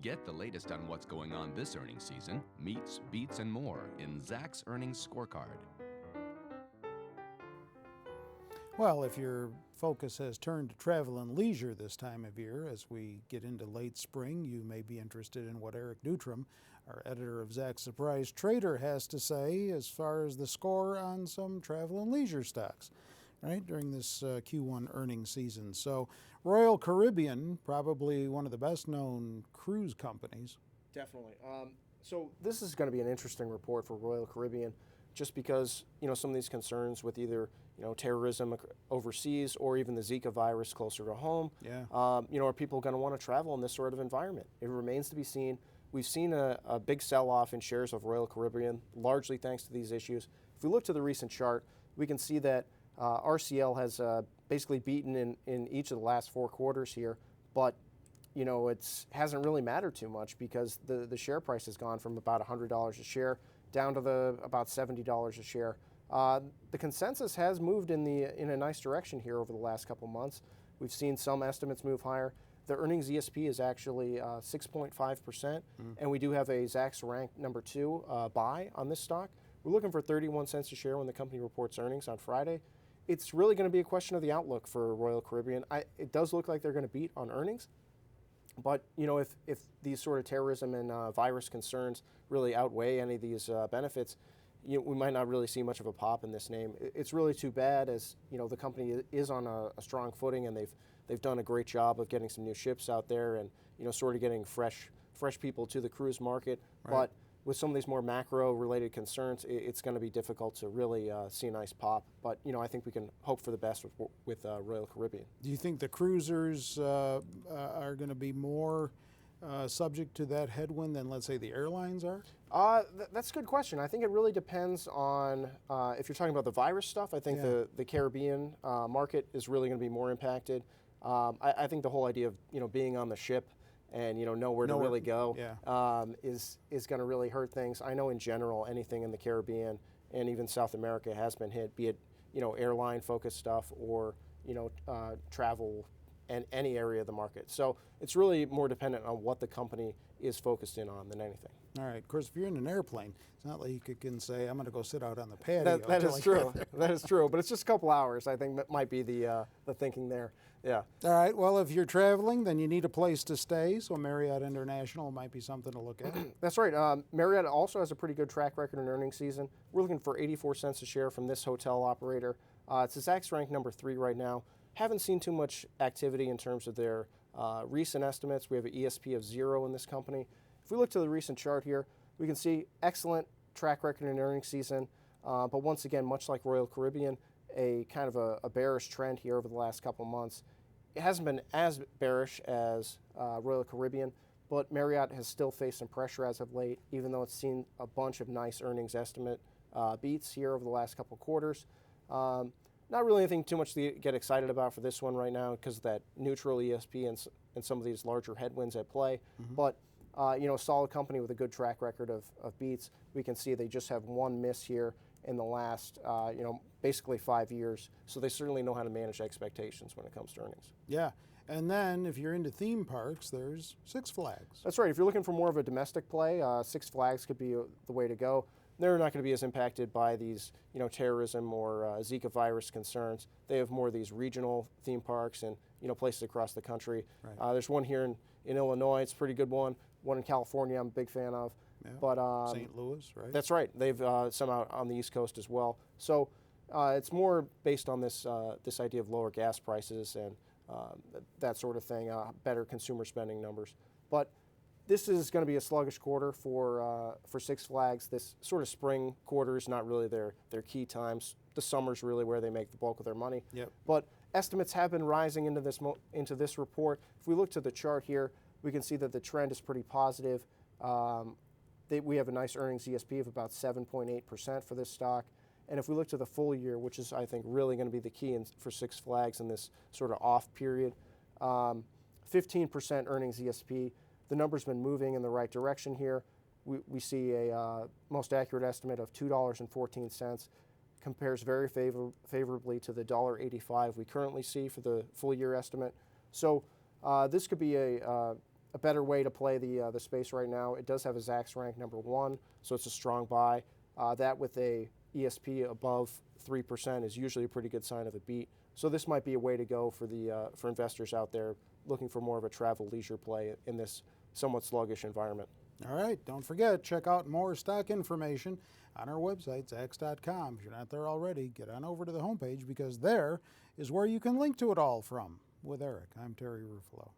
Get the latest on what's going on this earnings season, meets, beats, and more in Zach's Earnings Scorecard. Well, if your focus has turned to travel and leisure this time of year, as we get into late spring, you may be interested in what Eric Neutrum, our editor of Zach's Surprise Trader, has to say as far as the score on some travel and leisure stocks, right, during this Q1 earnings season. So Royal Caribbean, probably one of the best-known cruise companies. Definitely. So this is going to be an interesting report for Royal Caribbean, just because, some of these concerns with either, terrorism overseas or even the Zika virus closer to home. Yeah. Are people going to want to travel in this sort of environment? It remains to be seen. We've seen a big sell-off in shares of Royal Caribbean, largely thanks to these issues. If we look to the recent chart, we can see that RCL has basically beaten in each of the last 4 quarters here, but it hasn't really mattered too much because the share price has gone from about $100 a share down to about $70 a share. The consensus has moved in a nice direction here over the last couple months. We've seen some estimates move higher. The earnings ESP is actually 6.5%, and we do have a Zacks rank number 2 buy on this stock. We're looking for 31 cents a share when the company reports earnings on Friday. It's really going to be a question of the outlook for Royal Caribbean. It does look like they're going to beat on earnings. But, if these sort of terrorism and virus concerns really outweigh any of these benefits, we might not really see much of a pop in this name. It's really too bad, as, the company is on a strong footing, and they've done a great job of getting some new ships out there and, sort of getting fresh people to the cruise market. Right. But with some of these more macro-related concerns, it's going to be difficult to really see a nice pop. But, I think we can hope for the best with Royal Caribbean. Do you think the cruisers are going to be more subject to that headwind than, let's say, the airlines are? That's a good question. I think it really depends on, if you're talking about the virus stuff, I think the Caribbean market is really going to be more impacted. I think the whole idea of, being on the ship and know where to really go is going to really hurt things. I know in general anything in the Caribbean and even South America has been hit, be it airline focused stuff or travel and any area of the market. So it's really more dependent on what the company is focused in on than anything. All right. Of course, if you're in an airplane, it's not like you can say, I'm going to go sit out on the patio. That is true. That is true. But it's just a couple hours. I think that might be the thinking there. Yeah. All right. Well, if you're traveling, then you need a place to stay. So Marriott International might be something to look at. That's right. Marriott also has a pretty good track record in earnings season. We're looking for 84 cents a share from this hotel operator. It's a Zacks rank number 3 right now. Haven't seen too much activity in terms of their recent estimates. We have an ESP of 0 in this company. If we look to the recent chart here, we can see excellent track record in earnings season. But once again, much like Royal Caribbean, a kind of a bearish trend here over the last couple months. It hasn't been as bearish as Royal Caribbean, but Marriott has still faced some pressure as of late, even though it's seen a bunch of nice earnings estimate beats here over the last couple quarters. Not really anything too much to get excited about for this one right now because of that neutral ESP and some of these larger headwinds at play. But, a solid company with a good track record of beats. We can see they just have one miss here in the last, basically 5 years. So they certainly know how to manage expectations when it comes to earnings. Yeah. And then if you're into theme parks, there's Six Flags. That's right. If you're looking for more of a domestic play, Six Flags could be the way to go. They're not going to be as impacted by these, terrorism or Zika virus concerns. They have more of these regional theme parks and, places across the country. Right. There's one here in Illinois. It's a pretty good one. One in California I'm a big fan of. Yeah. But St. Louis, right? That's right. They've some out on the East Coast as well. So it's more based on this idea of lower gas prices and that sort of thing, better consumer spending numbers. But this is going to be a sluggish quarter for Six Flags. This sort of spring quarter is not really their key times. The summer's really where they make the bulk of their money. Yep. But estimates have been rising into this report. If we look to the chart here, we can see that the trend is pretty positive. We have a nice earnings ESP of about 7.8% for this stock. And if we look to the full year, which is, I think, really going to be the key for Six Flags in this sort of off period, 15% earnings ESP. The number's been moving in the right direction here. We see a most accurate estimate of $2.14, compares very favorably to the $1.85 we currently see for the full year estimate. So this could be a a better way to play the space right now. It does have a Zacks rank #1, so it's a strong buy. That with a ESP above 3% is usually a pretty good sign of a beat. So this might be a way to go for the for investors out there looking for more of a travel leisure play in this somewhat sluggish environment. All right, don't forget, check out more stock information on our website, Zacks.com. If you're not there already, get on over to the homepage because there is where you can link to it all from. With Eric, I'm Terry Ruffalo.